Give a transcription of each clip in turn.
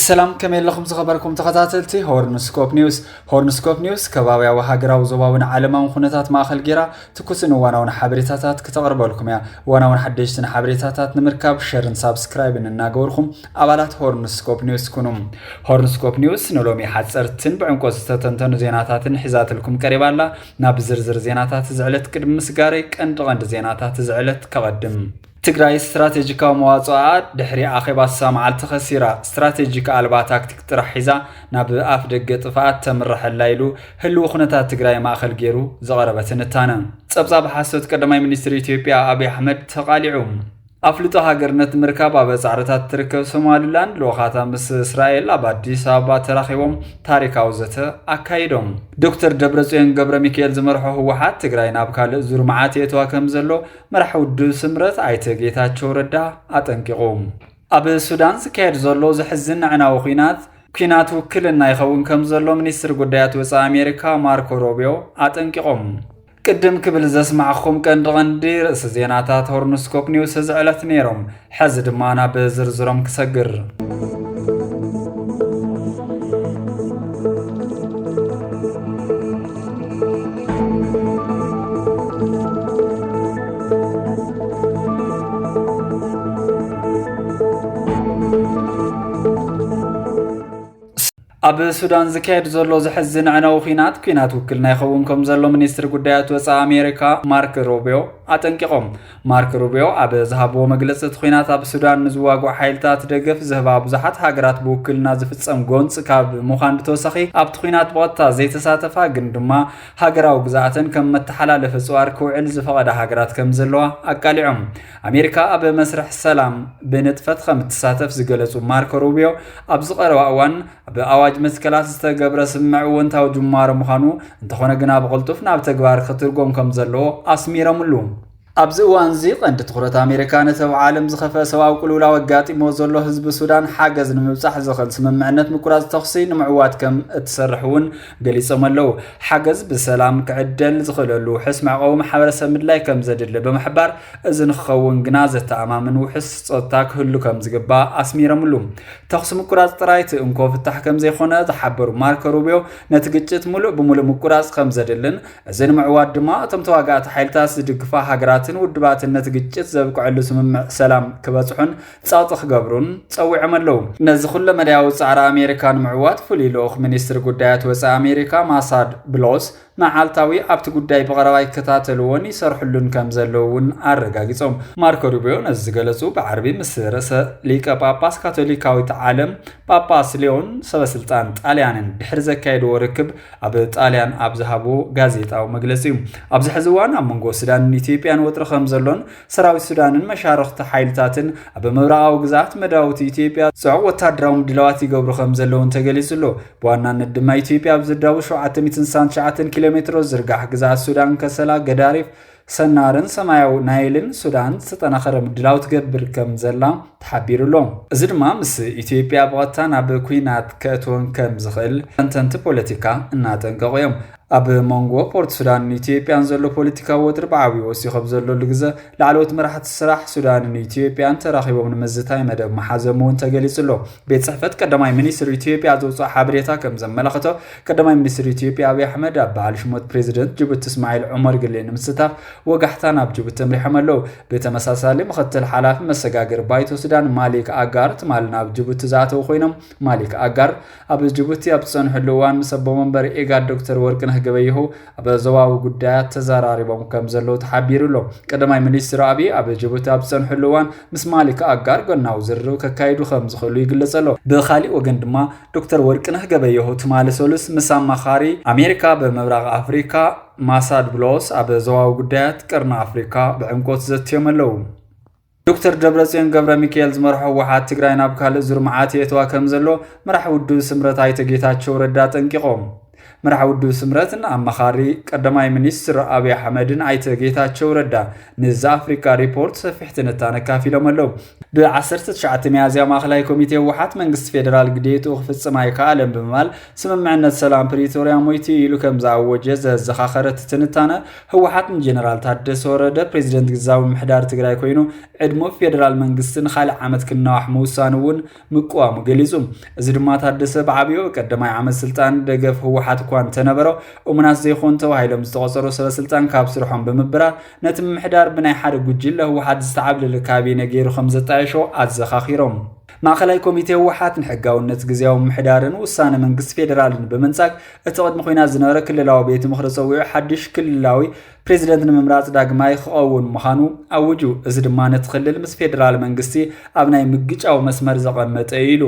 سلام كمل لكم زخبركم تخاتلتي هورنسكوب نيوز كبابيا وهاجراو زباون عالماون خنتات ماخل جيرا تكوسن واناون حبريتاتات كتقرب لكم يا واناون حديشتن حبريتاتات نمركب شيرن سبسكرايب نناغوركم ابالات هورنسكوب نيوز كونم هورنسكوب نيوز نلومي حصرتن بعمقو ستتنتن زيناتاتن حزات لكم قريبالا ناب زرزر زيناتات زعلت قدم مسغاري قند زيناتات زعلت كقدم تግራይ ስትራቴጂካዊ መዋጽኣት ድሕሪ ኣኼባ ሰማዓልቲ ኸሲራ ስትራቴጂክ ኣልባ ታክቲክ ጥራሕ ሒዛ ናብ ኣፍ ደገ ጥፋኣት ተምርሐላ ኢሉ ህልው ኩነታት ትግራይ ማእኸል ገይሩ ዘቐረበ ትንታነ ጸብጻብ ሓሶት ቀዳማይ ሚኒስትር ኢትዮጵያ አብይ አሕመድ ተቃሊዑ አፍልጦ ሀገርነት ምርካብ አበጻዕረታት ትርከብ ሶማሊላንድ ለዋኻታ ምስ እስራኤል ኣብ አዲስ አበባ ተራኺቦም ታሪካዊ ዘተ አካይዶም ዶክተር ደብረጽዮን ገብረ ሚካኤል ዝመርሖ ህወሓት ትግራይ ናብ ካልእ ዙር መዓት የተዋከም ዘሎ መራሒ ውድብ ስምረት ኣይተ ጌታቸው ረዳ አጠንቂቆም ኣብ ሱዳን ዝካየድ ዘሎ ዝሕዝን ዕናዊ ኩናት ውክልና ይኸውን ከም ዘሎ ሚኒስትር ጉዳያት ወፃኢ አሜሪካ ማርኮ ሩቢዮ አጠንቂቆም قدم كبل زسمعكم كندغندي رأس زيناتات هورنسكوب نيوز زعلت نيرم حزد مانا بزرزرم كسقر ኣብ ሱዳን ዝካየድ ዘሎ ዝሕዝን ዕናዊ ኩናት ውክልና ይኸውን ከም ዘሎ ሚኒስትር ጉዳያት ወፃኢ አሜሪካ ማርክ ሩቢዮ አጠንቂቆም ማርክ ሩቢዮ ኣብ ዝሃብዎ መግለጺ ኩናት ኣብ ሱዳን ንዝዋግዑ ሓይልታት ደገፍ ዝህባ ብዙሓት ሃገራት ብውክልና ዝፍጸም ጎንጽ ካብ ምዃን ብተወሳኺ ኣብቲ ኩናት ብቐጥታ ዘይተሳተፋ ግን ድማ ሃገራዊ ግዛኣተን ከም መተሓላለፊ ጽዋር ክውዕል ዝፈቐዳ ሃገራት ከም ዘለዋ ኣቃሊዖም ኣሜሪካ ኣብ መስርሕ ሰላም ብንጥፈት ከም እትሳተፍ ዝገለጹ ማርክ ሩቢዮ ኣብ ዝቐረባ እዋን በአዋጅ መስከላት ዝተገብረ ስምዕ ወንታው ጅማሮ ምዃኑ እንተኾነ ግና ብቕልጡፍ ናብ ተግባር ክትርጎም ከም ዘለዎ ኣስሚረምሉ ኣብዚ እዋን እዚ ቀንዲ ትኹረት ኣሜሪካ ነተብ ዓለም ዝኸፈ ሰብኣዊ ቅልውላው ኣጋጢሞ ዘሎ ህዝቢ ሱዳን ሓገዝ ንምብጻሕ ዝኽእል ስምምዕነት ምቁራጽ ተኽሲ ንምዕዋት ከም እትሰርሕ እውን ገሊጾም ኣለዉ ሓገዝ ብሰላም ክዕደል ዝኽእለሉ ውሕስ መዕቀዊ ማሕበረሰብ ምድላይ ከም ዘድሊ ብምሕባር እዚ ንክኸውን ግና ዘተኣማምን ውሕስ ጸጥታ ክህሉ ከም ዝግባእ ኣስሚረምሉ ተኽሲ ምቁራጽ ጥራይ ትእንኮ ፍታሕ ከም ዘይኾነ ዝሓበሩ ማርኮ ሩቢዮ ነቲ ግጭት ሙሉእ ብምሉእ ምቁራጽ ከም ዘድልን እዚ ንምዕዋት ድማ እቶም ተዋጋእቲ ሓይልታት ዝድግፋ ሃገራት ውድባትነት ግጭት ዘብቅዕሉ ስምምዕ ሰላም ክበጽሑን ጻውጥ ክገብሩን ጸዊዖም ኣለዉ ነዚ ኩሉ መድያዊ ጻዕሪ ኣሜሪካ ንምዕዋት ፍሉይ ልኡኽ ሚኒስትር ጉዳያት ወፃኢ ኣሜሪካ ማሳድ ብሎስ መዓልታዊ ኣብቲ ጉዳይ ብቐረባ ይከታተልዎን ይሰርሑሉን ከም ዘለውን ኣረጋጊጾም ማርኮ ሩቢዮ ነዚ ዝገለጹ ብዓርቢ ምስ ርእሰ ሊቀ ጳጳስ ካቶሊካዊት ዓለም ጳጳስ ሊዮን ሰበስልጣን ጣልያንን ድሕሪ ዘካየድዎ ርክብ ኣብ ጣልያን ኣብ ዝሃብዎ ጋዜጣዊ መግለጺ እዩ ኣብዚ ሕዚ እዋን ኣብ መንጎ ሱዳንን ኢትዮጵያን ወጥሪ ከም ዘሎን ሰራዊት ሱዳንን መሻርክቲ ሓይልታትን ኣብ ምብራቃዊ ግዛት መዳውቲ ኢትዮጵያ ጽዑቕ ወታደራዊ ምድላዋት ይገብሩ ከም ዘለውን ተገሊጹ ኣሎ ብዋናነት ድማ ኢትዮጵያ ኣብ ዝዳቡ 769 ኪሎ ሜትሮ ዝርጋሕ ግዛት ሱዳን ከሰላ ገዳሪፍ ሰናርን ሰማያዊ ናይልን ሱዳን ዝተጠናኸረ ምድላው ትገብር ከም ዘላ ተሓቢሩሎም እዚ ድማ ምስ ኢትዮጵያ ብቐጥታ ናብ ኩናት ከእትወን ከም ዝኽእል ተንተንቲ ፖለቲካ እናጠንቀቑ እዮም ኣብ መንጎ ፖርት ሱዳን ኢትዮጵያን ዘሎ ፖለቲካዊ ወጥሪ ብዓብዪ ወሲኹ ኣብ ዘለሉ ግዜ ላዕለዎት መራሕቲ ስራሕ ሱዳንን ኢትዮጵያን ተራኺቦም ንምዝታይ መደብ መሓዘም እውን ተገሊጹ ኣሎ ቤት ጽሕፈት ቀዳማይ ሚኒስትር ኢትዮጵያ ዘውፅኦ ሓበሬታ ከም ዘመላኽቶ ቀዳማይ ሚኒስትር ኢትዮጵያ አብይ አሕመድ ኣብ በዓል ሽሞት ፕሬዚደንት ጅቡቲ እስማኤል ዑመር ግሌ ንምስታፍ ወጋሕታ ናብ ጅቡቲ ምሪሖም ኣለዉ ብተመሳሳሊ ምክትል ሓላፊ መሰጋገር ባይቶ ሱዳን ማሊክ ኣጋር ትማል ናብ ጅቡቲ ዝኣተው ኮይኖም ማሊክ ኣጋር ኣብ ጅቡቲ ኣብ ዝጸንሐሉ እዋን ምስ ኣቦ መንበሪ ኢጋድ ዶክተር ወርቅነህ ገበይሁ ኣብ ዘዋዊ ጉዳያት ተዘራሪቦም ከም ዘለዉ ተሓቢሩሎ ቀዳማይ ሚኒስትር አብይ ኣብ ጅቡቲ ኣብ ዝጸንሐሉ እዋን ምስ ማሊክ ኣጋር ጎናዊ ዝርርብ ከካይዱ ከም ዝኽእሉ ይግለጽ ኣሎ ብኻሊእ ወገን ድማ ዶክተር ወርቅነህ ገበይሁ ትማል ሰሉስ ምስ ኣማኻሪ ኣሜሪካ ብምብራቕ ኣፍሪካ ማሳድ ብሎስ ኣብ ዘዋዊ ጉዳያት ቀርኒ ኣፍሪካ ብዕምቆት ዘትዮም ኣለዉ ዶክተር ደብረጽዮን ገብረ ሚካኤል ዝመርሖ ህወሓት ትግራይ ናብ ካልእ ዙር መዓት የእትዋ ከም ዘሎ መራሒ ውድብ ስምረት ኣይተ ጌታቸው ረዳ ጠንቂቆም مرح ودو سمرتن أمخاري قدماي منيستر أبي أحمدن عيت ጌታቸው ረዳ ንዛ አፍሪካ ሪፖርት ሰፊሕትን ታነካፊ ለመለው በ10 ተሻዓተ ሚያዝያ ማዕከላዊ ኮሚቴ ውሓት መንግስት ፌደራል ግዴቱ ክፍጽም አይካለም በማል ስምምዕነት ሰላም ፕሪቶሪያ ሞይቲ ይሉ ከምዛወጀ ዘዘኻኸረት ትንታነ ህወሓትን ጀነራል ታደሰ ወረደ ፕሬዝዳንት ግዛው ምሕዳር ትግራይ ኮይኑ ዕድሞ ፌደራል መንግስትን ኻል ዓመት ክናዋሕ መውሳንውን ምቋሙ ገሊጹም እዚ ድማ ታደሰ በዓብዮ ቀደማይ ዓመት ስልጣን ደገፍ ህወሓት ኳን ተነበረው እሙናት ዘይኾን ተዋሂሎም ዝተቆጸሩ ሰበስልጣን ካብ ስርሖም በመብራ ነቲ ምሕዳር ብናይ ሓደ ጉጅለ ህወሓት ዝተዓብለለ ካቢነ ገይሩ ከም ዘጣየሾ አዘኻኺሮም ማዕከላዊ ኮሚቴ ህወሓትን ሕጋውነት ግዚያዊ ምሕዳርን ውሳነ መንግስት ፌደራልን በመንጻቅ እቲ ቅድሚ ኩናት ዝነበረ ክልላዊ ቤት ምክሪ ፀዊዑ ሓድሽ ክልላዊ ፕሬዝዳንት ንምምራጽ ዳግማይ ክኸውን ምዃኑ አውጁ እዚ ድማ ነቲ ክልል ምስ ፌደራል መንግስቲ ኣብ ናይ ምግጫው መስመር ዘቐመጠ ኢሉ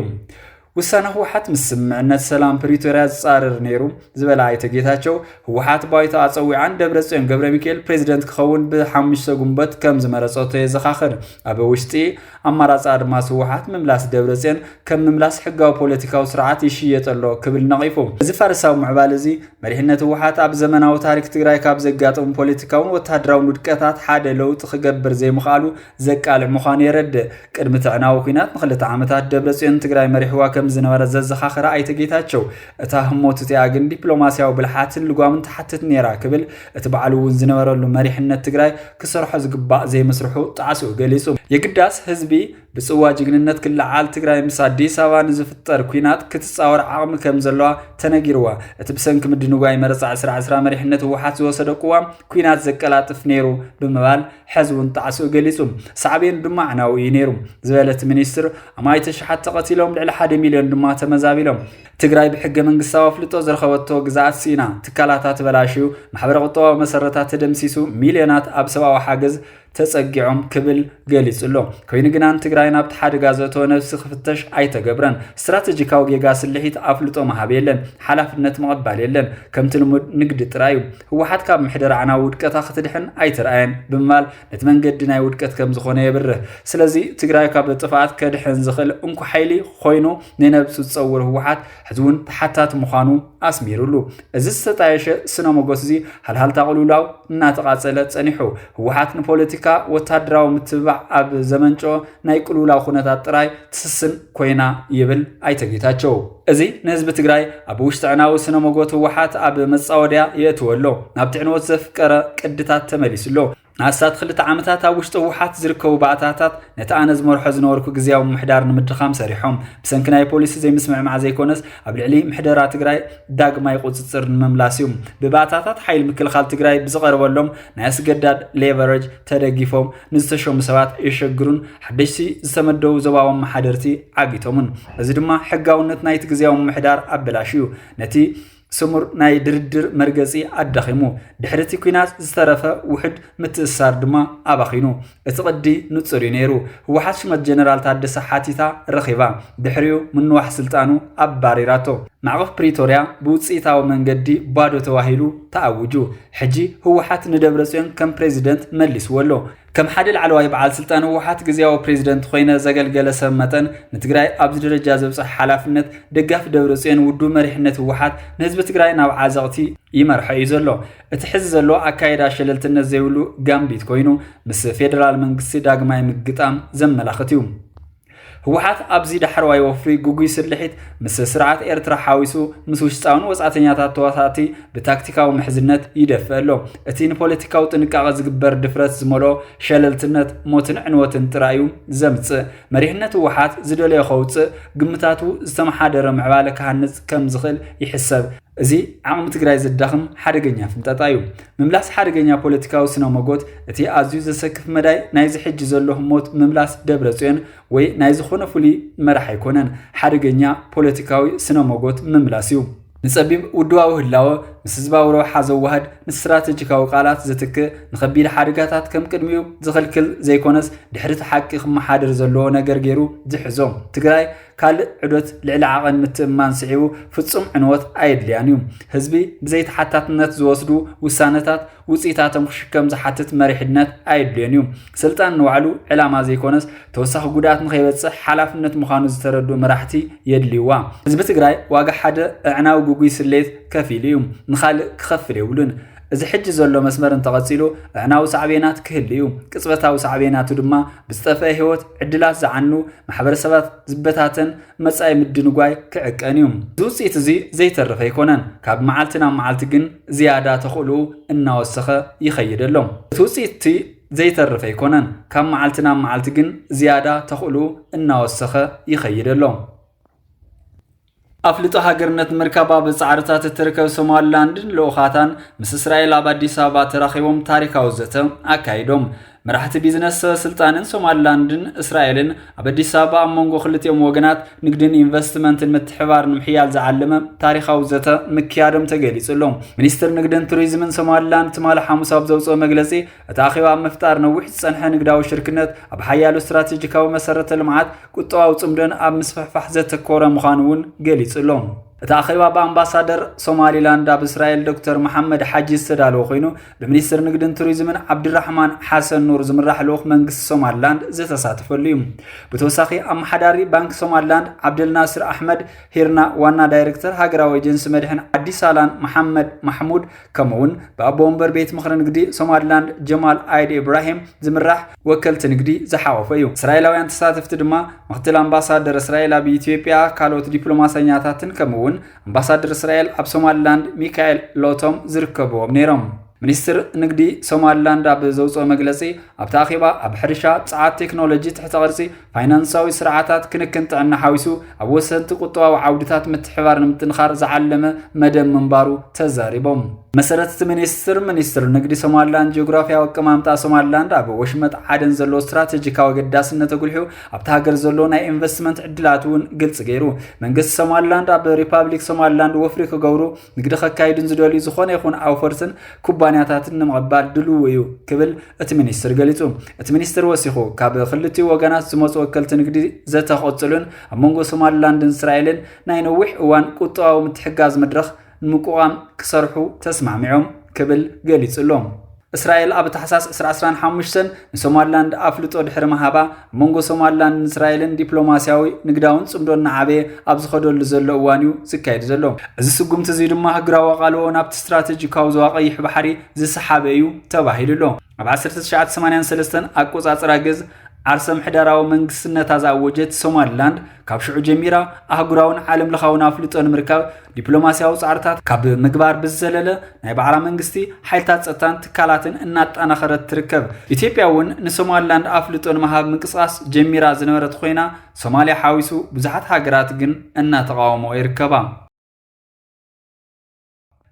ውሳነ ህወሓት ምስምዕነት ሰላም ፕሪቶሪያ ዝጻረር ነይሩ ዝበላ አይተ ጌታቸው ህወሓት ባይታ አጸዊዓን ደብረጽዮን ገብረ ሚካኤል ፕሬዝዳንት ክኸውን ብ5 ጉንበት ከም ዝመረጸው ተዘኻኸረ አበ ውሽጢ አማራጽ አድማስ ህወሓት መምላስ ደብረጽዮን ከም መምላስ ሕጋው ፖለቲካው ስርዓት ይሽየጠሎ ክብል ነቂፉ እዚ ፈርሳው ምዕባል እዚ መሪሕነት ህወሓት ኣብ ዘመናዊ ታሪክ ትግራይ ካብ ዘጋጠሙ ፖለቲካውን ወታደራውን ውድቀታት ሓደ ለውጥ ክገብር ዘይምኻሉ ዘቃልዕ ምዃኑ የረድእ ቅድሚ ትዕናዊ ኩናት ንኽልተ ዓመታት ደብረጽዮን ትግራይ መሪሕዋ ከም ዝነበረ ዘዘኻኸረ አይተ ጌታቸው እታ ህሞት እቲ አግን ዲፕሎማሲያዊ ብልሓትን ልጓምን ተሓትት ነራ ክብል እቲ በዓሉውን ዝነበረሉ መሪሕነት ትግራይ ክሰርሖ ዝግባእ ዘይመስርሑ ጣዕሱ ገሊጹ የግዳስ ህዝቢ ብጽዋ ጅግንነት ክልዓል ትግራይ ምስ አዲስ አበባ ንዝፍጠር ኩናት ክትጻወር ዓቕሚ ከም ዘለዋ ተነጊርዋ እቲ ብሰንኪ ምድንጓይ መረጻ 10 መሪሕነት ህወሓት ዝወሰደ ቁዋም ኩናት ዘቀላጥፍ ነይሩ ብምባል ሕዝቡን ጣዕሱ ገሊጹ ሳዕቤን ድማ ዓናዊ ነይሩ ዝበለት ሚኒስትር አማይ ተሽሓት ተቐቲሎም ልዕሊ 1 ሚልዮን ድማ ተመዛቢሎም ትግራይ ብሕገ መንግስታዊ አፍልጦ ዝረኸበቶ ግዛት ሲና ትካላታት በላሽዩ ማሕበረ ቁጠባዊ መሰረታት ተደምሲሱ ሚልዮናት ኣብ ሰብኣዊ ሓገዝ ተጸጊዖም ክብል ገሊጹሎ ኮይኑ ግናን ትግራይ ናብ ተሓደጋ ዘእቶ ነፍሲ ክፍተሽ ኣይተገብረን ስትራቴጂካዊ ጌጋ ስልሒት አፍልጦ ማሃብ የለን ሓላፍነት መቐባል የለን ከምቲ ልሙድ ንግዲ ጥራዩ ህወሓት ካብ ምሕደር ዓናዊ ውድቀታ ክትድሕን ኣይትርአየን ብምባል ነቲ መንገዲ ናይ ውድቀት ከም ዝኾነ የብርህ ስለዚ ትግራይ ካብ ጥፋት ከድሕን ዝኽእል እንኩ ሓይሊ ኮይኑ ንነብሱ ዝፀውር ህወሓት ሕዝውን ተሓታት ምዃኑ ኣስሚሩሉ እዚ ዝተጣየሸ ስነ ሞገስ እዚ ሃልሃልታ ቁልውላው እናተቓጸለ ጸኒሑ ህወሓት ንፖለቲካ ወታደራዊ ምትብባዕ ኣብ ዘመንጮ ናይ ቁልውላው ኩነታት ጥራይ ትስስን ኮይና ይብል አይተ ጌታቸው እዚ ንህዝቢ ትግራይ ኣብ ውሽጢ ዕናዊ ስነ ሞጎት ህወሓት ኣብ መጻወድያ የእትወሎ ናብ ትዕንወት ዘፍቀረ ቅድታት ተመሊሱሎ ናሳት ክልተ ዓመታት ኣብ ውሽጢ ህወሓት ዝርከቡ ባእታታት ነቲ ኣነ ዝመርሖ ዝነበርኩ ግዚያዊ ምሕዳር ንምድኻም ሰሪሖም ብሰንኪ ናይ ፖሊሲ ዘይምስምዕማዕ ዘይኮነስ ኣብ ልዕሊ ምሕደራ ትግራይ ዳግማይ ቁፅፅር ንምምላስ እዩ ብባእታታት ሓይሊ ምክልኻል ትግራይ ብዝቐርበሎም ናይ ኣስገዳድ ሌቨሬጅ ተደጊፎም ንዝተሾሙ ሰባት የሸግሩን ሓደሽቲ ዝተመደቡ ዞባዊ መሓደርቲ ዓጊቶምን እዚ ድማ ሕጋውነት ናይቲ ግዚያዊ ምሕዳር ኣበላሽ እዩ ነቲ سمر ناي دردر مرغزي ادخيمو دحرتي كينات زترفه وحد متأثر دما اباخينو اتقدي نصري نيرو وحد شمت جنرال تادس حاتيتا رخيبا دحريو من واحد سلطانو اباريراتو معرف بريتوريا بوصيتاو منغدي بادو تواهيلو تاوجو حجي هو حات ندبرصيون كم بريزيدنت مليس ولو كم حد العلواي بعال سلطان وحات غزياو بريزيدنت خوينا زغلغله سمتن نتግራይ ابز درجه زبص حلافነት دغاف دبرصيون ودو مريحነት وحات نزب تግራይ ናብ عازقتي يمرح يزلو اتحز زلو اكايدا شللتነት ዘይብሉ ጋምቢት ኮይኑ ምስ ፌደራል መንግስቲ ዳግማይ ምግጣም ዘመላኽትዩ هوحات أبزي دحرواي وفري جوجي سلحت مس سرعة إرترا حاويسو مس وشتاون وساعتينيات تواتاتي بتاكتيكا ومحزنات يدفعلو اتين بوليتيكا وتنكا زجبر دفرات زملو شللتنت موتن عنوتن ترايو زمت مريحنة هوحات زدولي خوت قمتاتو زمحادر معبالك هنز كم زخل يحسب زي عم تقرأ الدخم حرقنيا فمتطايو مملاس حرقنيا بوليتيكا وسنا مجود اتي ازيز سكف مداي نايز حج زلهم موت مملاس دبرتين وي نايز خونه فلي مرح يكونن حرقنيا بوليتيكاوي سنا مجود مملاسيو نسبب ودواو هلاو مسزباو روحا زوهد استراتيجيكاو قالات زتك نخبيل حادقاتات كم قدميو زخلكل زي كونس دحرت حقي محادر زلو نجر جيرو زحزوم تقراي كال عدوت لعل عقل متمان سعيو فتصم عنوت أيد ليانيوم حزبي بزيت حتى نت زوسدو وسانتات وصيتاتهم خشكم زحتت مريحنات أيد ليانيوم سلطان نوعلو علامة زي كونس توسخ قدات مخيبتصح حلفنت مخانو زتردو مراحتي يدليوا حزب تقراي واقع حدا عناو جوجي سليت كفيليوم نخال كخفل يقولون إذا حج زلوا مسمر انتقصيلو عناو سعبينات كهليو كسبتاو سعبيناتو دما بستفاه هوت عدلات زعنو محبر سبات زبتاتن مساي مدنقواي كعكانيوم زوسيت زي ترفا يكونان كاب معالتنا معالتقن زيادة تخلو إنا وسخة يخيد اللوم توسيت زي ترفا يكونان كاب معالتنا معالتقن زيادة تخلو إنا وسخة يخيد اللوم أفلتو هاجرنت مركبة بسعرتات التركة سوماليلاندن لوخاتان مس إسرائيل أبدي سابا تراخيهم تاريخ وزتهم أكايدهم مرحت بيزنس سلطانن سوماليلاندن إسرائيلن أبدي سابا مونغو خلتيهم وجنات نقدن إنفستمنت المتحوار نمحيال زعلمه تاريخ وزته مكيادم تجلس لهم منستر نقدن توريزمن سوماليلاند تمال حمص أبزوز مجلسي تأخيوا مفتار نوح سنح نقداو شركنات أبحيالو استراتيجيكاو مسارة المعاد كتوا وتصمدن أب مسفح زت كورة مخانون جلس لهم تأخيوا بأمباسادر سوماليلاند بإسرائيل دكتور محمد حاجي السدالو خينو بمنستر نقدن توريزمن عبد الرحمن حسن نور زمرح لوخ منقس سوماليلاند زي تساتفو اليوم بتوساخي أم حداري بنك سوماليلاند عبد الناصر أحمد هيرنا وانا دايركتور هاجراوي جنس مدحن عدي سالان محمد محمود كمون بأبومبر بيت مخرن نقدي سوماليلاند جمال آيد إبراهيم زمرح وكلت نقدي زحاوفيو إسرائيلاويان تساتفت دما مقتل أمباسادر إسرائيل بإثيوبيا كالوت دبلوماسياتاتن كمون أمباسادر إسرائيل أب سوماليلاند ميكائيل لوتوم زركبو بنيرم منستر نقدي سوماليلاند أب زوزو مجلسي أب تاخيبا أب حرشا ساعات تكنولوجي تحت غرسي فاينانساوي سرعاتات كنت عنا حاويسو أب وسنت قطوة وعودتات متحوار نمتنخار زعلمة مدام منبارو تزاريبهم مسألة منستر نقدي سوماليلاند جغرافيا وكمامتا سوماليلاند أب وشمت عادن زلو استراتيجيكا وقداس نتقولحو أب تاقر زلو ناي انفستمنت عدلاتون قلت غيرو منقس سوماليلاند أب ريبابليك سوماليلاند وفريكو غورو نقدي خكايدن زدولي زخون يخون أوفرتن كوبانياتاتن مغبال دلويو كبل اتمنستر قاليتو اتمنستر وسيخو كاب خلتي وغانات زموت وكلت نقدي زتا قتلون امونغو سوماليلاندن اسرائيلن ناي نوح وان قطاو متحجاز مدرخ المقوام كسرحو تسمعمعهم كبل قاليتلهم إسرائيل أب تحساس إسرائيل حمشتن سوماليلاند أفلتو دحر مهابا مونغو سوماليلاند إسرائيلن دبلوماسياوي نقداون صمدون نعابي أب زخدو لزلو وانيو زكايد زلو إذا سقوم تزيد ما هقرا وقالو نابت استراتيجي كاوزو واقعي بحري زي سحابيو تباهيلو لو أب 1983 أكوز أتراجز عرسم حداراو منقسنا تازاوجت سوماليلاند كاب شعو جميرا أهقراون عالم لخاونا فلتون مركاب دبلوماسياو صعرتات كاب مقبار بالزلالة ناي بعرا منقستي حيلتات ستان تكالاتن انات انا خرد تركب إثيوبياون نسوماليلاند أفلتون مهاب منقصاس جميرا زنورت خوينا سوماليا حاويسو بزحات هاقرات جن انا تقاومو يركبا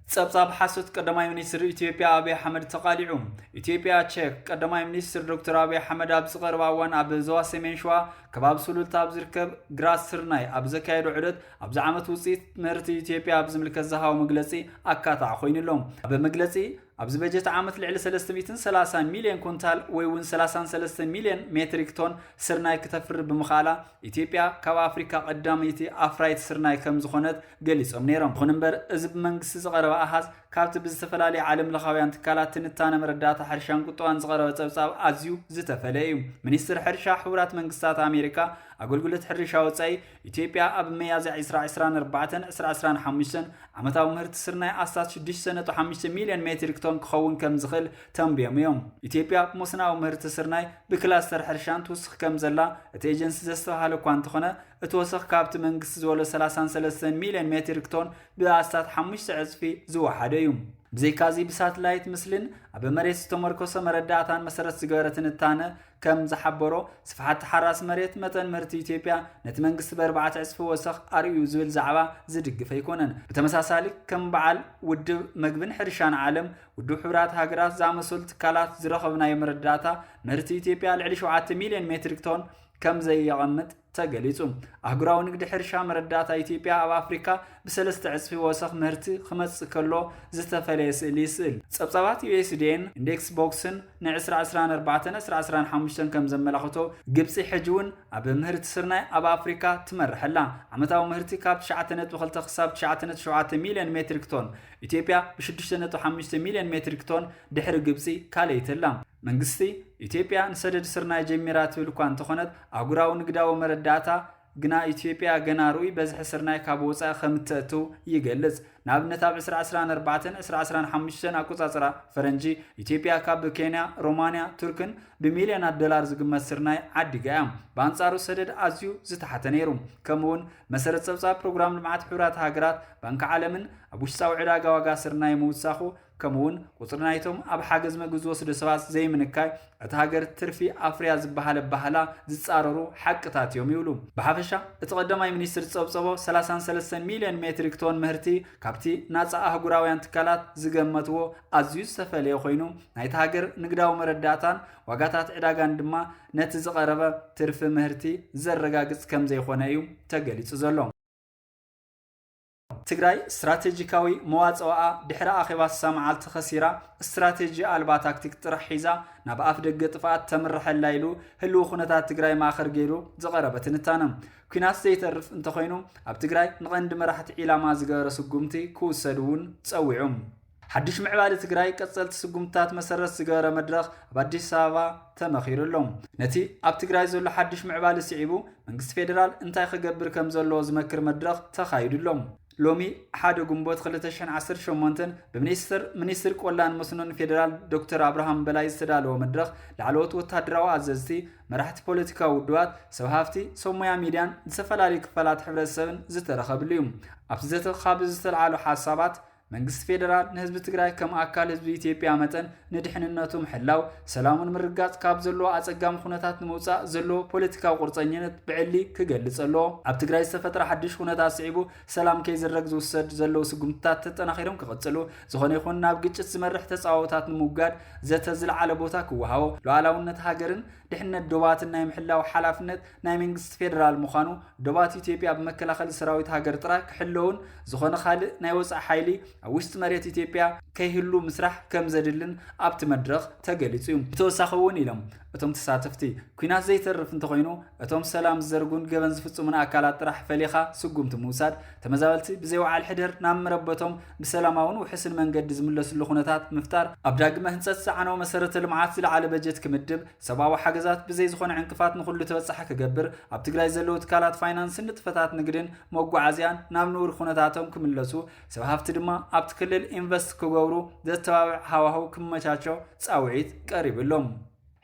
صبصاب حسوت قدماي منستر إثيوبيا أبي أحمد تقاليعهم إثيوبيا تشيك قدماي منستر دكتور أبي أحمد أب صغرواوان أب زوا سمينشوا كباب سلول تاب زركب غراس سرناي أب زكايدو عدد أب زعامت وصيت مرت إثيوبيا أب زملك الزهاو مجلسي أكاتا خوين اللوم أب مجلسي أبز بجت عامت لعل 330 مليون كونتال ويون 33 مليون متريك طن سرناي كتفر بمخاله إثيوبيا كاب أفريقيا قداميتي أفرايت سرناي كم زخونت جلس أمنيرم خنبر إزب منقص صغيرة أحد كابت بزتفلالي عالم لخاويان تكالات تنتانا مردات حرشان قطوان صغيرة وتصاب أزيو زتفلايو منستر حرشا حورات منقصات أمريكا أقول قلت حرشا وتصاي إثيوبيا أب ميازي 2024 عمتاو مهرت سرناي أساس 6 مليون متريك طن كخون كم زخل تنبيم يوم إثيوبيا مسناو مهرت سرناي بكلاستر حرشان توسخ كم زلا تيجنس زستوهالو كوانتخونه اتوسخ كابت منقص زولو 33 مليون متريك طن بأسات 5 عزفي زوا حديوم بزي كازي بساتلايت مثلن أبا مريت تمركوسة مرداتان مسارت سيجارة التانة كم زحبرو صفحات حراس مريت متن مرتي إثيوبيا نتمنقص ب4 عزف وسخ أريو زول زعبا زدق فيكونن بتمساسالك كم بعل ود مقبن حرشان عالم ودو حورات هاجرات زعمسول تكالات زرخبنا يمرداتا مرتي إثيوبيا لعلي 7 مليون متريك طن كم زي يغمت ተገሊጹ ኣህጉራዊ ንግዲ ሕርሻ መረዳእታ ኢትዮጵያ ኣብ ኣፍሪካ ብሰለስተ ዕጽፊ ወሰኽ ምህርቲ ክመጽእ ከሎ ዝተፈለየ ስእሊ ይስእል ጸብጻባት USDA ኢንዴክስ ቦክስን ን2024-2025 ከም ዘመላኽቶ ግብጺ ሕጂ እውን ኣብ ምህርቲ ስርናይ ኣብ ኣፍሪካ ትመርሐላ ዓመታዊ ምህርቲ ካብ 9.2 ክሳብ 9.7 ሚልዮን ሜትሪክ ቶን ኢትዮጵያ ብ6.5 ሚልዮን ሜትሪክ ቶን ድሕሪ ግብጺ ካልአይተላ መንግስቲ ኢትዮጵያ ንሰደድ ስርናይ ጀሚራ ትብል እኳ እንተኾነት ኣህጉራዊ ንግዳዊ መረዳእታ ግና ኢትዮጵያ ገና ሩይ በዝሒ ስርናይ ካብ ወፃኢ ከም እትእቱ ይገልጽ ንኣብነት ኣብ 2024-2025 ኣቆጻጽራ ፈረንጂ ኢትዮጵያ ካብ ኬንያ ሮማንያ ቱርክን ብሚልዮናት ዶላር ዝግመት ስርናይ ዓዲጋ እያ በአንጻሩ ሰደድ ኣዝዩ ዝተሓተ ነይሩ ከምኡውን መሰረት ጸብጻብ ፕሮግራም ልምዓት ሕብራት ሃገራት ባንኪ ዓለምን ኣብ ውሽጣዊ ዕዳጋ ዋጋ ስርናይ ምውሳኹ ከምኡውን ቁጽሪ ናይቶም ኣብ ሓገዝ መግዝ ዝወስዱ ሰባት ዘይምንካይ እቲ ሃገር ትርፊ ኣፍርያ ዝበሃለ ባህላ ዝጻረሩ ሓቅታት እዮም ይብሉ ብሓፈሻ እቲ ቀዳማይ ሚኒስትር ጸብጸቦ 33 ሚልዮን ሜትሪክ ቶን ምህርቲ ካብቲ ናጻ ኣህጉራውያን ትካላት ዝገመትዎ ኣዝዩ ዝተፈለየ ኮይኑ ናይቲ ሃገር ንግዳዊ መረዳእታን ዋጋታት ዕዳጋን ድማ ነቲ ዝቐረበ ትርፊ ምህርቲ ዘረጋግጽ ከም ዘይኾነ እዩ ተገሊጹ ዘሎ ትግራይ ስትራቴጂካዊ መዋጽዋኣ ድሕሪ ኣኼባ ሰማዓልቲ ኸሲራ ስትራቴጂ ኣልባ ታክቲክ ጥራሕ ሒዛ ናብ ኣፍ ደገ ጥፋት ተምርሐላ ኢሉ ህልው ኩነታት ትግራይ ማእኸር ገይሩ ዝቐረበ ትንታነ ኩናት ዘይተርፍ እንተኾይኑ ኣብ ትግራይ ንቐንዲ መራሕቲ ዒላማ ዝገበረ ስጉምቲ ክውሰዱ እውን ጸዊዑ ሓድሽ ምዕባለ ትግራይ ቀጸልቲ ስጉምታት መሰረት ዝገበረ መድረኽ ኣብ አዲስ አበባ ተመኺሩሎም ነቲ ኣብ ትግራይ ዘሎ ሓድሽ ምዕባለ ስዒቡ መንግስቲ ፌደራል እንታይ ክገብር ከም ዘለዎ ዝመክር መድረኽ ተኻይዱሎም ሎሚ ሓደ ጉንቦት 2018 ብሚኒስትር ቆላን መስኖን ፌደራል ዶክተር አብርሃም በላይ ዝተዳለወ መድረኽ ላዕለዎት ወታደራዊ አዘዝቲ መራሕቲ ፖለቲካዊ ውድባት ሰብ ሃፍቲ ሶሞያ ሚድያን ዝተፈላለዩ ክፋላት ሕብረተሰብን ዝተረኸብሉ እዩ ኣብቲ ዘተ ካብ ዝተልዓሉ ሓሳባት መንግስት ፌደራል ንህዝቢ ትግራይ ከም ኣካል ህዝቢ ኢትዮጵያ መጠን ንድሕንነቱ ምሕላው ሰላሙን ምርጋጽ ካብ ዘሎ ኣጸጋም ኩነታት ንምውጻእ ዘሎ ፖለቲካዊ ቁርጸኝነት ብዕሊ ክገልጽ ኣሎ ኣብ ትግራይ ዝተፈጠረ ሓድሽ ኩነታት ስዒቡ ሰላም ከይዝረግ ዝውሰድ ዘለው ስጉምትታት ተጠናኺሮም ክቕጽሉ ዝኾነ ይኹን ናብ ግጭት ዝመርሕ ተጻዋታት ንምውጋድ ዘተ ዝለዓለ ቦታ ክወሃቦ ሉዓላውነት ሃገርን ድሕነት ዶባትን ናይ ምሕላው ሓላፍነት ናይ መንግስት ፌደራል ምዃኑ ዶባት ኢትዮጵያ ብመከላኸሊ ሰራዊት ሃገር ጥራይ ክሕለውን ዝኾነ ካልእ ናይ ወጻኢ ሓይሊ ኣብ ውሽጢ መሬት ኢትዮጵያ ከይህሉ ምስራሕ ከም ዘድልን ኣብቲ መድረኽ ተገሊጹ እዩ ብተወሳኺ እውን ኢሎም እቶም ተሳተፍቲ ኩናት ዘይተርፍ እንተኾይኑ እቶም ሰላም ዝዘርጉን ገበን ዝፍጽሙን ኣካላት ጥራሕ ፈሊኻ ስጉምቲ ምውሳድ ተመዛበልቲ ብዘይወዓል ሕድር ናብ መረበቶም ብሰላማውን ውሕስን መንገዲ ዝምለሱሉ ኩነታት ምፍጣር ኣብ ዳግመ ህንጸት ዝዓነው መሰረተ ልምዓት ዝለዓለ በጀት ክምድብ ሰብኣዊ ሓገዛት ብዘይ ዝኾነ ዕንቅፋት ንኹሉ ተበጻሒ ክገብር ኣብ ትግራይ ዘለዉ ትካላት ፋይናንስን ንጥፈታት ንግድን መጓዓዝያን ናብ ንቡር ኩነታቶም ክምለሱ ሰብ ሃፍቲ ድማ ኣብቲ ክልል ኢንቨስት ክገብሩ ዘተባብዕ ሃዋህው ክመቻቾ ጻውዒት ቀሪብሎም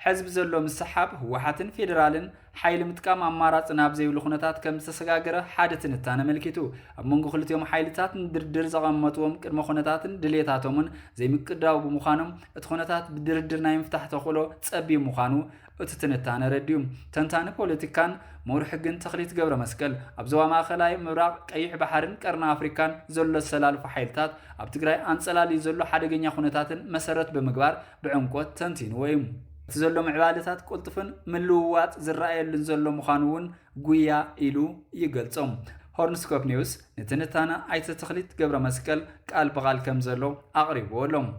حزب زلو مسحاب هوحاتن فيدرالن حيل متقام أمارات ناب زي ولخناتات كم تسجاجرة حادث نتانا ملكيتو أمونغو خلتيهم حيلتات ندردر زغمتهم كرمخناتات دليتاتهم زي مكداو بمخانم اتخناتات بدردر نايم فتح تخلو تسبي مخانو اتتنتانا رديوم تنتانا بوليتيكان مورحقن تخليت قبر مسكل أبزوا ما خلاي مراق كيح بحرن كرنا أفريكان زلو السلال فحيلتات أبتقراي أنسلالي زلو حادقين يخناتات مسرت بمقبار بعمقوات تنتين ويم تزلو معبادتات قلطفن ملوات زرائي لنزلو مخانون قويا إلو يقلتهم هورنسكوب نيوز نتنتانا ايت تخليت قبر مسكل قال بغال كم زلو أغريبو لهم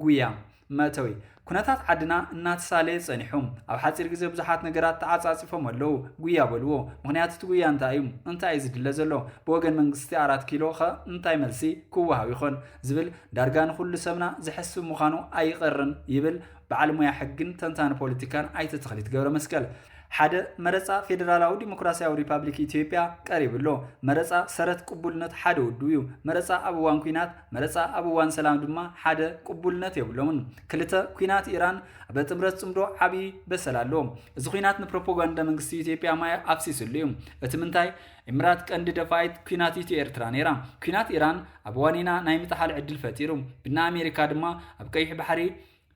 قويا ماتوي كناتات عدنا النات سالي صنحهم او حاصر غزي بزحات نغرات تعاصاصفهم لو غيا بلو مغنيات تغيا انتايم انتاي زدل زلو بوغن منغستي 4 كيلو خ انتاي ملسي كوهاو يخون زبل دارغان كل سمنا زحسب مخانو ايقرن يبل بعلميا حقن تنتان بوليتيكان ايت تخليت غبر مسكل حدا مرصا فيدرالاو ديمقراسياو ريبابليك ኢትዮጵያ ቀሪብሎ መረጻ ሰረት ቅቡልነት ሓደ ወዱዩ መረጻ አብዋን ኩናት መረጻ አብዋን ሰላም ድማ ሓደ ቅቡልነት የብሎምን ክልተ ኩናት ኢራን በጥምረት ጽምዶ ዓቢ በሰላሎ እዚ ኩናት ንፕሮፓጋንዳ መንግስቲ ኢትዮጵያ ማይ አፍሲስሉ እቲ ምንታይ ኢምራት ቀንዲ ደፋይት ኩናት ኤርትራ ነራ ኩናት ኢራን አብዋኒና ናይ ምጣሓል ዕድል ፈጢሩ ብና አሜሪካ ድማ ኣብ ቀይሕ ባሕሪ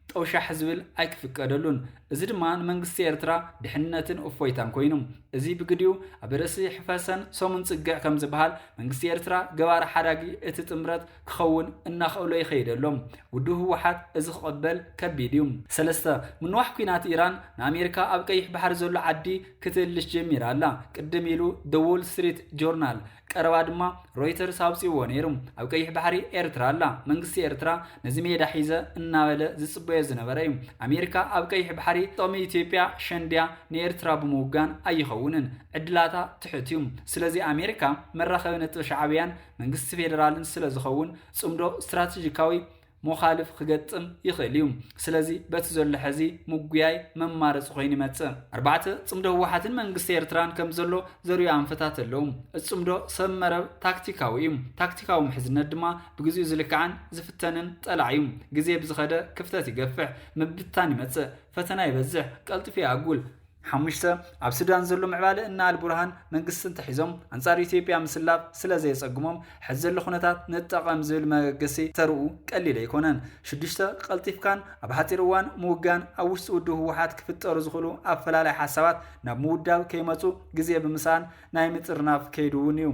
توشا حزبل ايك فقدلون እዚ ድማ መንግስቲ ኤርትራ ድሕነትን እፎይታን ኮይኖም እዚ ብግዲኡ ኣብ ርእሲ ሕፈሰን ሰሙን ጽግዕ ከም ዝበሃል መንግስቲ ኤርትራ ገባር ሓዳጊ እቲ ጥምረት ክኸውን እናኸእሎ ይኸይደሎም ውድብ ህወሓት እዚ ክቕበል ከቢድ እዩ ሰለስተ ምንዋሕ ኩናት ኢራን ንኣሜሪካ ኣብ ቀይሕ ባሕሪ ዘሎ ዓዲ ክትልሽ ጀሚራ ኣላ ቅድም ኢሉ ደ ዎል ስትሪት ጆርናል ቀረባ ድማ ሮይተርስ አውጽይዎ ነይሩ ኣብ ቀይሕ ባሕሪ ኤርትራ ኣላ መንግስቲ ኤርትራ ነዚ ሜዳ ሒዘ እናበለ ዝጽበዮ ዝነበረ እዩ ኣሜሪካ ኣብ ቀይሕ ባሕሪ ጥቕሚ ኢትዮጵያ ሸንድያ ንኤርትራ ብምውጋን ኣይኸውንን ዕድላታ ትሕት እዩ ስለዚ ኣሜሪካ መራኸቢ ነጥቢ ሻዕብያን መንግስቲ ፌደራልን ስለ ዝኸውን ጽምዶ ስትራቴጂካዊ مخالف خجتم يخليهم سلازي بتزول حزي مجيء ممارس خوين متى أربعة صمدو واحد من قصير تران كم زلوا زريو عن فتاة اللوم الصمدو سمر تاكتيكاويم تاكتيكاوم حزن الدماء بجزء زلك عن زفتنن طلعيم جزء بزخدة كفتات يقفع مبتاني متى فتنا يبزح قلت فيها أقول حمشته ኣብ ሱዳን ዘሎ ምዕባለ እና አልቡርሃን መንግስትን ተሒዞም አንጻር ኢትዮጵያ ምስላብ ስለዚ የጸግሞም ሕዘለ ኩነታት ንጠቀም ዝብል መገገሲ ተርኡ ቀሊል ኣይኮነን ሽዱሽተ ቀልጢፍካን ኣብ ሓጢር እዋን ምውጋን ኣብ ውሽጢ ውድብ ህወሓት ክፍጠሩ ዝኽእሉ ኣፈላላይ ሓሳባት ናብ ምውዳብ ከይመጹ ግዜ ብምሳን ናይ ምጥርናፍ ከይዱውን እዩ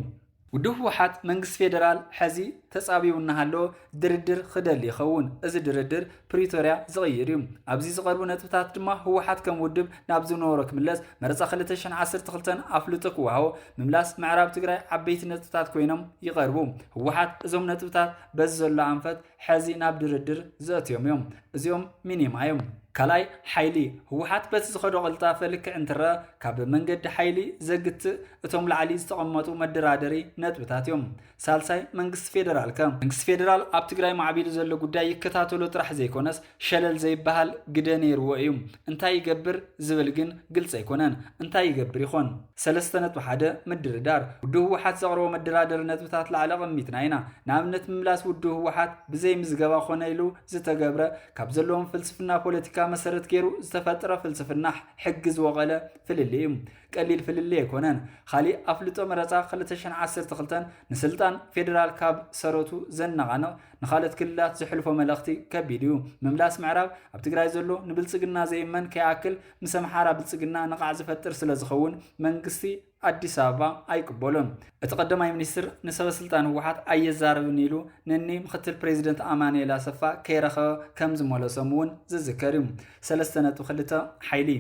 ውድብ ህወሓት መንግስት ፌደራል ሕዚ ተጻቢውና ሃሎ ድርድር ክደል ይኸውን እዚ ድርድር ፕሪቶሪያ ዝቕይር እዩ ኣብዚ ዝቐርቡ ነጥብታት ድማ ህወሓት ከም ውድብ ናብ ዝነበሮ ክምለስ መረፃ 2012 ኣፍልጦ ክወሃቦ ምምላስ ምዕራብ ትግራይ ዓበይቲ ነጥብታት ኮይኖም ይቐርቡ ህወሓት እዞም ነጥብታት በዚ ዘሎ ኣንፈት ሕዚ ናብ ድርድር ዘእትዮም እዮም እዚኦም ሚኒማ እዮም كلاي حيلي هو حتى بس زخدو غلطة فلك انترا كاب منجد حيلي زجت اتوم العلي استقامتو مدرادري نتبتاتيوم سالساي منجس فيدرال كم منجس فيدرال ابتغراي معبير زلو قداي يكتاتولو طرح زي كونس شلل زي بحال قدانير وقيوم انتا يقبر زبلقن قلت سيكونان انتا يقبر يخون سلستنت وحادة مدردار ودو هو حتى زغرو مدرادر نتبتات العلاقة ميتناينا نعمنت مملاس ودو هو حتى بزي مزقبا خونايلو زيتا قبرة كاب زلوهم فلسفنا بوليتيكا مسرت كيرو استفترة فلسفنا حجز وغلا فلليم قليل فللي كونان خالي افلطو مرصا 2010 نسلطان فيدرال كاب سروتو زنغانا نخالت كلات زحلفو ملختي كبيديو مملاس معراب اب تግራይ ዘሎ ንብልጽግና ዘይመን ከያክል مسمحارا ብልጽግና نقع زفتر ስለዝኸውን መንግስቲ አዲስ አበባ አይቅበሉም እተቀደማይ ሚኒስትር ንሰበ ስልጣን ህወሓት አየዛረብን ኢሉ ነኒ ምክትል ፕሬዝዳንት አማኑኤል አሰፋ ከይረኸ ከም ዝመለሰሙን ዝዝከርም 3.2 ሓይሊ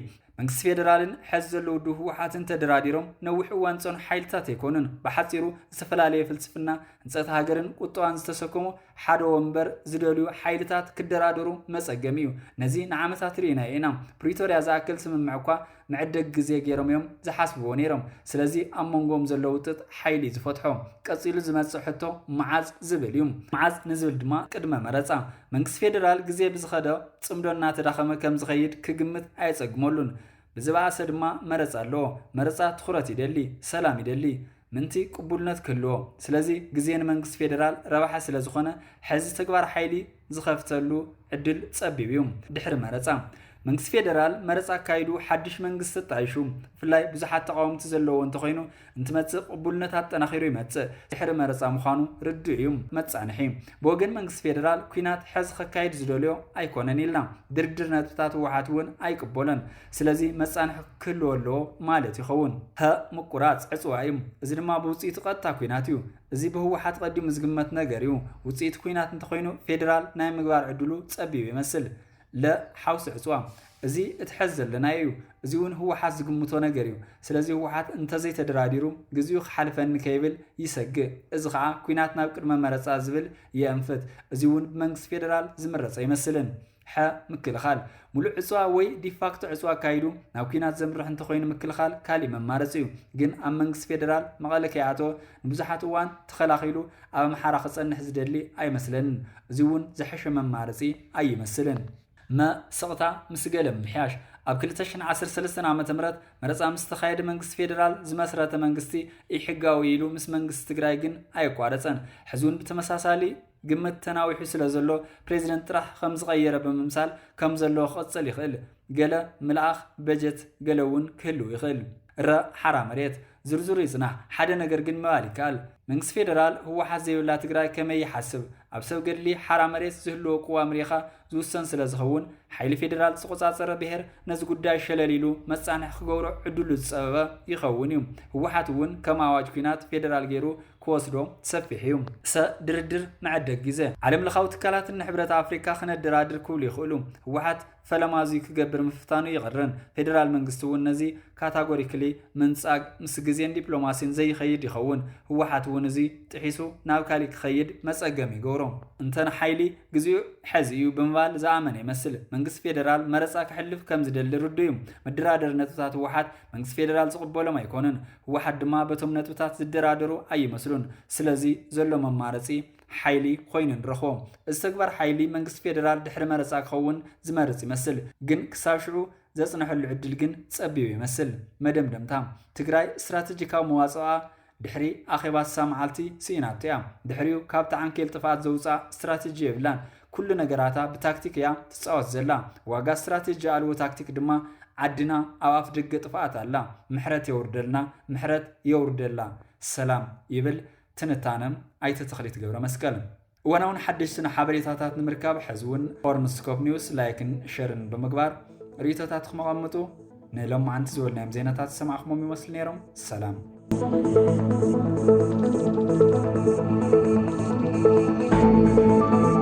መንግስት ፌደራልን ሕዘሉ ውዱ ህወሓትን ተደራዲሮም ነውሕ እዋን ጾን ሓይልታት ይኮኑን በሓጺሩ ዝተፈላልየ ፍልስፍና እንጸት ሃገርን ቁጥዋን ዝተሰከሙ ሓደ ወንበር ዝደልዩ ሓይልታት ክደራደሩ መጸገም እዩ ነዚ ንዓመታት ሪኢና ኢና ፕሪቶሪያ ዝኣክል ስምምዕ እኳ معدك جزء جيرميوم زحسبوا نيرم سلزي أمونغوم زلوتت حيلي زفتحهم كصيلو زمات صحته معاز زبليوم معاز نزل دما قدمه مرصا منكس فيدرال جزء بزخدا صمدونا تداخمه كم زخيد كجمت ايصقمولون بزباسه دما مرصا لو مرصا تخرت يدلي سلام يدلي منتي قبولነት كله سلازي جزين منكس فيدرال رباحه سلازخونه حز تكبار حيلي زخفتلو عدل صبيبيوم دحر مرصا منكس فيدرال مرصا كايدو حدش منكس تعيشو فلاي بزحات تقاومت زلو انت خوينو انت متص قبولነት አጠናኺሩ ይመጽ ድሕሪ መረጻ ምዃኑ ርድእዩ መጻንሒ በወገን መንግስት ፌደራል ኩናት ሕዝ ከካይድ ዝደልዮ ኣይኮነን ኢልና ድርድር ነጥብታት ህወሓት እውን ኣይቅበለን ስለዚ መጻንሒ ክህልወሎ ማለት ይኸውን ሀ ምቁራጽ ዕጽዋዩ እዚ ድማ ብውጽኢት ቀጥታ ኩናት እዩ እዚ ብህወሓት ቀዲሙ ዝግመት ነገር እዩ ውጽኢት ኩናት እንተ ኮይኑ ፌደራል ናይ ምግባር ዕድሉ ጸቢብ ይመስል لا حوس عصوا زي اتحزل لنا يو زيون هو حاس قمتو نجريو سلازي هو حات انت زي تدراديرو جزيو حلفن كيبل يسق ازغع كويناتنا بقدم مرصا زبل ينفت زيون بمنكس فيدرال زمرصا يمثلن ح مكل خال ملو عصوا وي ديفاكتو عصوا كايدو ناو كينات زمرح انت خوين مكل خال كالي ممارصيو جن ام منكس فيدرال مقالك يعطو بزحات وان تخلاخيلو ام حرا خصنح زدلي اي مثلن زيون زحش ممارصي اي مثلن ما سقطا مسجلم محياش اب كلتشن 13 عامه مرصا مستخايد منግስት ፌደራል ዝመስረተ መንግስቲ ይሕጋው ይሉ ምስ መንግስት ትግራይ ግን አይቋረጸን ሕዙን በተመሳሳሊ ግምት ተናዊሑ ስለዘሎ ፕሬዝዳንት ጥራሕ ከም ዝቀየረ በመምሳል ከም ዘሎ ኸጽል ይኽእል ገለ መልአኽ በጀት ገለውን ክህሉ ይኽእል ራ ሓራ መሬት ዝርዝሩ ይጽናሕ ሓደ ነገር ግን መባል ይከኣል መንግስቲ ፌደራል ህወሓት ዘይብላ ትግራይ ከመይ ይሓስብ ኣብ ሰብ ገድሊ ሓራ መሬት ዝህልዎ ቅዋም ሪኻ ዝውሰን ስለ ዝኸውን ሓይሊ ፌደራል ዝቆጻጸረ ብሔር ነዚ ጉዳይ ሸለሊሉ መጻንሕ ክገብሮ ዕድሉ ዝጸበበ ይኸውን እዩ ህወሓት እውን ከም ኣዋጅ ኩናት ፌደራል ገይሩ ክወስዶ ሰፊሕ እዩ ድርድር መዕደግ ግዜ ዓለም ለኻዊ ትካላትን ሕብረት ኣፍሪካ ክነደራድር ክብሉ ይኽእሉ ህወሓት ፈለማዚ ክገብር ምፍታኑ ይቕርን ፌደራል መንግስቲ እውን ነዚ ካታጎሪክሊ ምንጻግ ምስ ግዜን ዲፕሎማሲን ዘይኸይድ ይኸውን ህወሓት እውን እዚ ጥሒሱ ናብ ካሊእ ክኸይድ መጸገም ይገብሮ እንተነ ሓይሊ ግዜኡ ሕዚ እዩ ብምባል ዝኣመነ ይመስል መንግስቲ ፌደራል መረፃ ክሕልፍ ከም ዝደሊ ርዱ እዩ መደራደር ነጥብታት ህወሓት መንግስቲ ፌደራል ዝቕበሎም ኣይኮነን ህወሓት ድማ በቶም ነጥብታት ዝደራደሩ ኣይመስሉን ስለዚ ዘሎ መማረፂ ሓይሊ ኮይኑ ንረኽቦ እዚ ተግባር ሓይሊ መንግስቲ ፌደራል ድሕሪ መረፃ ክኸውን ዝመርፅ ይመስል ግን ክሳብ ሽዑ ዘጽንሐሉ ዕድል ግን ጸቢብ ይመስል መደምደምታ ትግራይ ስትራቴጂካዊ መዋጽኣ ድሕሪ ኣኼባ ሰማዓልቲ ሲኢናቶ እያ ድሕሪኡ ካብቲ ዓንኬል ጥፋት ዘውፃእ ስትራቴጂ የብላን ኩሉ ነገራታ ብታክቲክ እያ ትፃወት ዘላ ዋጋ ስትራቴጂ ኣልዎ ታክቲክ ድማ ዓድና ኣብ ኣፍ ደገ ጥፋት ኣላ ምሕረት የውርደልና ምሕረት የውርደላ ሰላም ይብል ትንታነም ኣይተ ተኽሊት ገብረ መስቀል እዋናውን ሓደሽትን ሓበሬታታት ንምርካብ ሕዝውን ሆርንስኮፕ ኒውስ ላይክን ሸርን ብምግባር ሪቶታት ክመቐምጡ ንሎማዓንቲ ዝበልናዮም ዜናታት ሰማዕኹሞም ይመስል ነይሮም ሰላም Thank you.